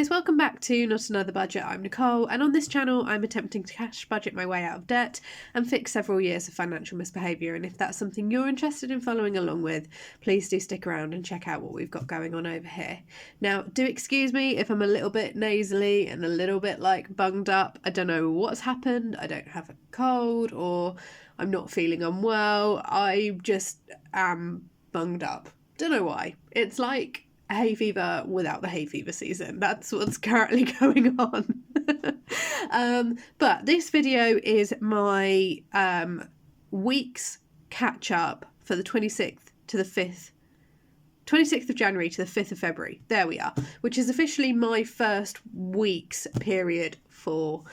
guys, welcome back to Not Another Budget. I'm Nicole, and on this channel I'm attempting to cash budget my way out of debt and fix several years of financial misbehaviour, and if that's something you're interested in following along with, please do stick around and check out what we've got going on over here. Now, do excuse me if I'm a little bit nasally and a little bit bunged up. I don't know what's happened. I don't have a cold or I'm not feeling unwell. I just am bunged up. Don't know why. It's like hay fever without the hay fever season. That's what's currently going on. But this video is my week's catch up for the 26th of January to the 5th of February. There we are, which is officially my first week's period for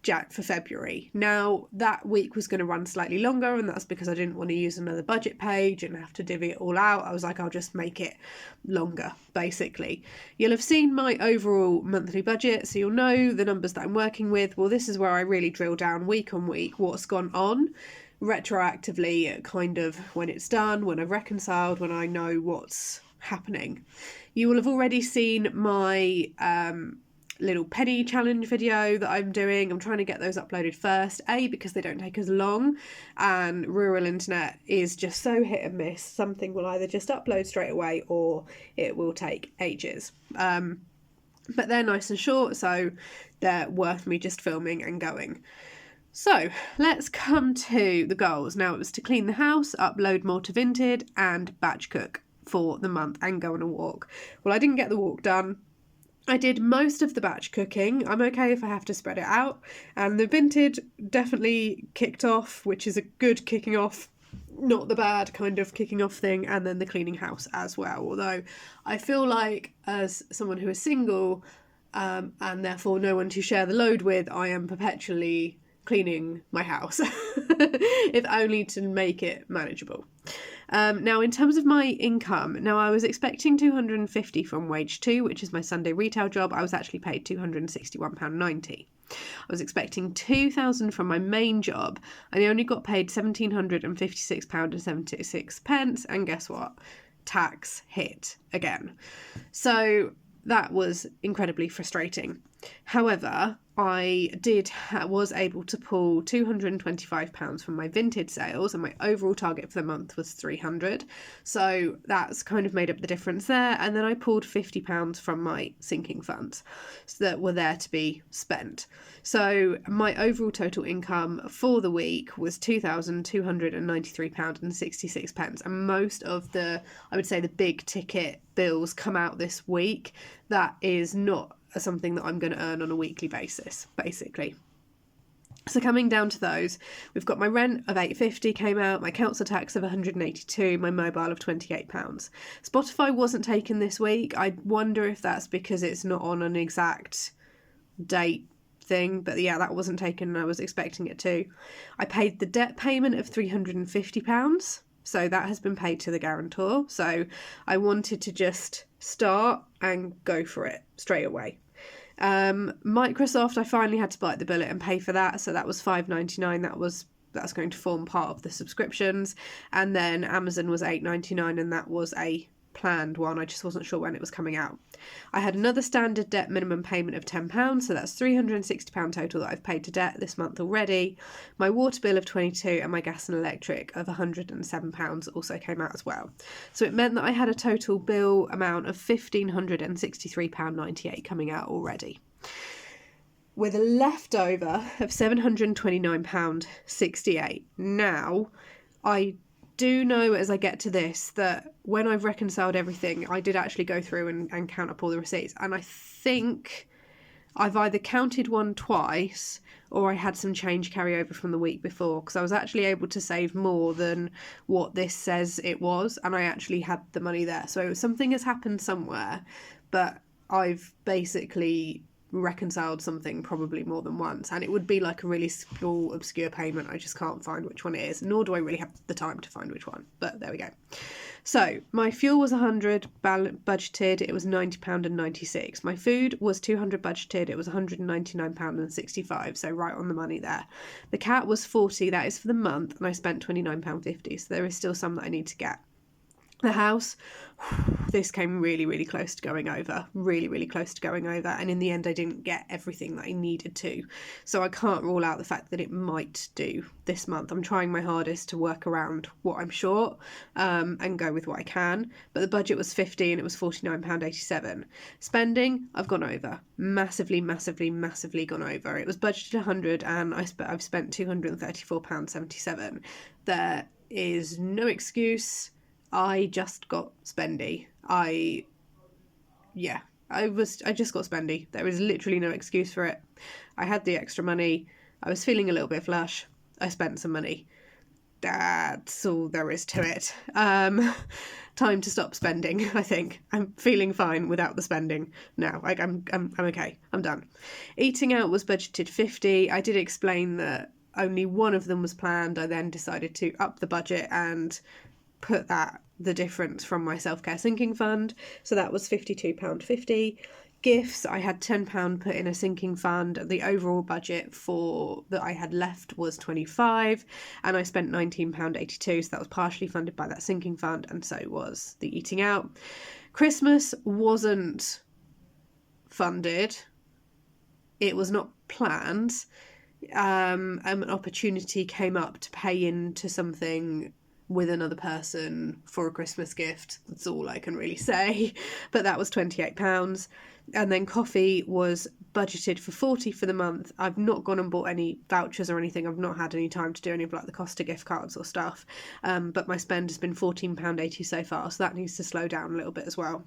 February. Now, that week was going to run slightly longer, and that's because I didn't want to use another budget page and have to divvy it all out. I was like, I'll just make it longer, basically. You'll have seen my overall monthly budget, so you'll know the numbers that I'm working with. Well, this is where I really drill down week on week what's gone on retroactively, kind of when it's done, when I've reconciled, when I know what's happening. You will have already seen my little penny challenge video that I'm doing. I'm trying to get those uploaded first, because they don't take as long, and rural internet is just so hit and miss. Something will either just upload straight away or it will take ages, but they're nice and short, so they're worth me just filming and going. So let's come to the goals. Now, it was to clean the house, upload more to Vinted, and batch cook for the month and go on a walk. Well, I didn't get the walk done. I did most of the batch cooking. I'm okay if I have to spread it out. And the Vinted definitely kicked off, which is a good kicking off, not the bad kind of kicking off thing. And then the cleaning house as well. Although I feel like, as someone who is single and therefore no one to share the load with, I am perpetually cleaning my house, if only to make it manageable. Now, in terms of my income, I was expecting £250 from Wage 2, which is my Sunday retail job. I was actually paid £261.90. I was expecting £2,000 from my main job, and I only got paid £1,756.76, and guess what? Tax hit again. So that was incredibly frustrating. However, I was able to pull £225 from my Vinted sales, and my overall target for the month was £300. So that's kind of made up the difference there. And then I pulled £50 from my sinking funds that were there to be spent. So my overall total income for the week was £2,293.66. And most of I would say the big ticket bills come out this week. That is not something that I'm going to earn on a weekly basis, basically. So coming down to those, we've got my rent of £850 came out, my council tax of £182, my mobile of £28. Spotify wasn't taken this week. I wonder if that's because it's not on an exact date thing, but yeah, that wasn't taken and I was expecting it to. I paid the debt payment of £350. So that has been paid to the guarantor. So I wanted to just start and go for it straight away. Microsoft, I finally had to bite the bullet and pay for that. So that was $5.99. That's going to form part of the subscriptions. And then Amazon was $8.99, and that was a planned one. I just wasn't sure when it was coming out. I had another standard debt minimum payment of £10, so that's £360 total that I've paid to debt this month already. My water bill of £22 and my gas and electric of £107 also came out as well. So it meant that I had a total bill amount of £1,563.98 coming out already, with a leftover of £729.68. Now, I do know as I get to this that when I've reconciled everything, I did actually go through and count up all the receipts, and I think I've either counted one twice or I had some change carry over from the week before, because I was actually able to save more than what this says it was, and I actually had the money there. So something has happened somewhere, but I've basically reconciled something probably more than once, and it would be like a really small obscure payment. I just can't find which one it is, nor do I really have the time to find which one, but there we go. So my fuel was £100 budgeted, it was £90.96. My food was £200 budgeted, it was £199.65, so right on the money there. The cat was £40, that is for the month, and I spent £29.50, so there is still some that I need to get. The house, this came really, really close to going over, really, really close to going over. And in the end, I didn't get everything that I needed to. So I can't rule out the fact that it might do this month. I'm trying my hardest to work around what I'm short and go with what I can. But the budget was 50 and it was £49.87. Spending, I've gone over. Massively, massively, massively gone over. It was budgeted 100 and I've spent £234.77. There is no excuse. I just got spendy. I just got spendy. There is literally no excuse for it. I had the extra money. I was feeling a little bit flush. I spent some money. That's all there is to it. Time to stop spending, I think. I'm feeling fine without the spending now. Like I'm okay. I'm done. Eating out was budgeted 50. I did explain that only one of them was planned. I then decided to up the budget and put the difference from my self-care sinking fund, so that was £52.50. Gifts, I had £10 put in a sinking fund. The overall budget for that I had left was £25, and I spent £19.82, so that was partially funded by that sinking fund, and so was the eating out. Christmas wasn't funded, it was not planned. An opportunity came up to pay into something with another person for a Christmas gift. That's all I can really say. But that was £28. And then coffee was budgeted for 40 for the month. I've not gone and bought any vouchers or anything. I've not had any time to do any of like the Costa gift cards or stuff. But my spend has been £14.80 so far, so that needs to slow down a little bit as well.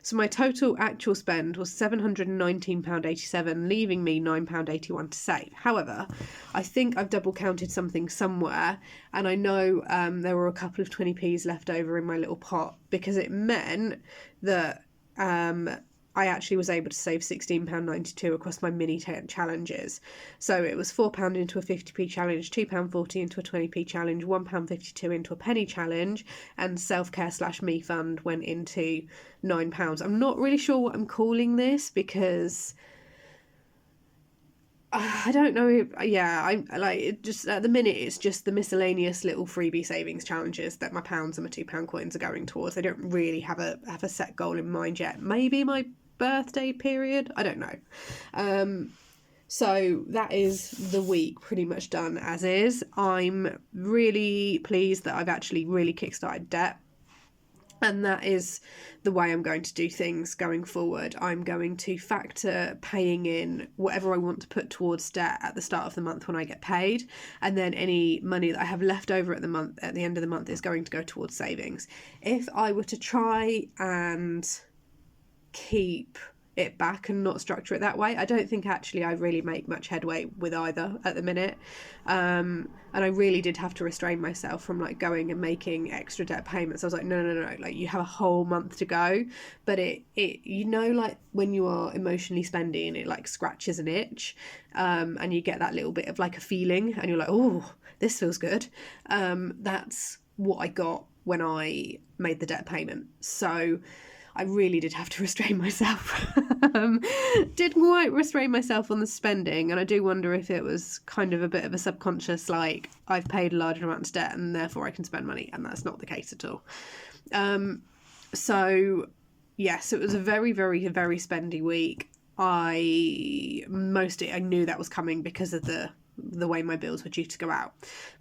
So my total actual spend was £719.87, leaving me £9.81 to save. However, I think I've double counted something somewhere, and I know there were a couple of 20p's left over in my little pot, because it meant that I actually was able to save £16.92 across my mini challenges. So it was £4 into a 50p challenge, £2.40 into a 20p challenge, £1.52 into a penny challenge, and self-care/me fund went into £9. I'm not really sure what I'm calling this, because I don't know. I'm like, it just at the minute it's just the miscellaneous little freebie savings challenges that my pounds and my £2 coins are going towards. I don't really have a set goal in mind yet. Maybe my birthday period, I don't know. So that is the week pretty much done as is. I'm really pleased that I've actually really kickstarted debt. And that is the way I'm going to do things going forward. I'm going to factor paying in whatever I want to put towards debt at the start of the month when I get paid. And then any money that I have left over at the end of the month is going to go towards savings. If I were to try and keep it back and not structure it that way, I don't think actually I really make much headway with either at the minute. And I really did have to restrain myself from like going and making extra debt payments. I was like, no, like you have a whole month to go. But it you know, like when you are emotionally spending, it like scratches an itch, and you get that little bit of like a feeling, and you're like, oh, this feels good. That's what I got when I made the debt payment. So I really did have to restrain myself. Did quite restrain myself on the spending, and I do wonder if it was kind of a bit of a subconscious, like, I've paid a large amount of debt and therefore I can spend money, and that's not the case at all. So yes, it was a very, very, very spendy week. I knew that was coming because of the way my bills were due to go out,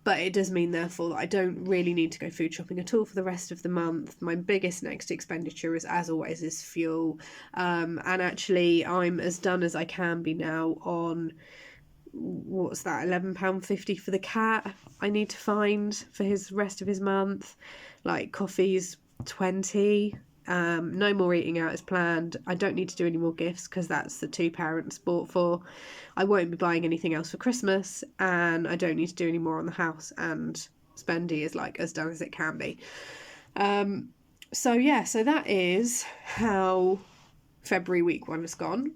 but it does mean therefore that I don't really need to go food shopping at all for the rest of the month. My biggest next expenditure is, as always, is fuel, and actually I'm as done as I can be now on what's that, £11.50 for the cat I need to find for his rest of his month. Like coffee's 20. No more eating out is planned. I don't need to do any more gifts because that's the two parents bought for. I won't be buying anything else for Christmas, and I don't need to do any more on the house, and spendy is like as done as it can be. So that is how February week 1 has gone.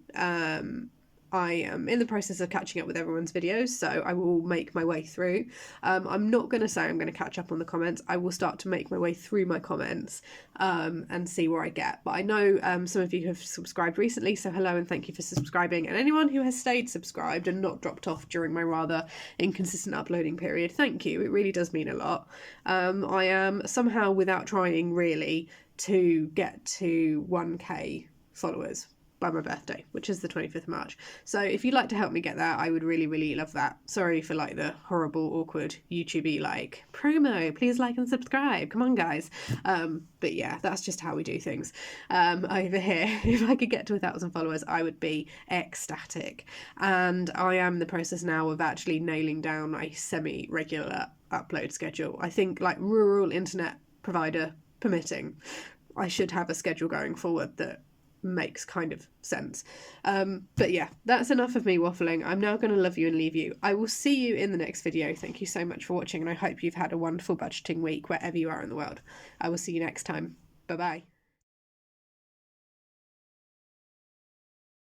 I am in the process of catching up with everyone's videos, so I will make my way through. I'm not going to say I'm going to catch up on the comments. I will start to make my way through my comments and see where I get. But I know some of you have subscribed recently, so hello and thank you for subscribing. And anyone who has stayed subscribed and not dropped off during my rather inconsistent uploading period, thank you. It really does mean a lot. I am somehow, without trying really, to get to 1k followers by my birthday, which is the 25th of March. So if you'd like to help me get there, I would really, really love that. Sorry for like the horrible, awkward YouTube-y like promo. Please like and subscribe. Come on, guys. But yeah, that's just how we do things. Over here, if I could get to 1,000 followers, I would be ecstatic. And I am in the process now of actually nailing down a semi-regular upload schedule. I think like rural internet provider permitting, I should have a schedule going forward that makes kind of sense. But yeah, that's enough of me waffling. I'm now going to love you and leave you. I will see you in the next video. Thank you so much for watching, and I hope you've had a wonderful budgeting week wherever you are in the world. I will see you next time. Bye bye.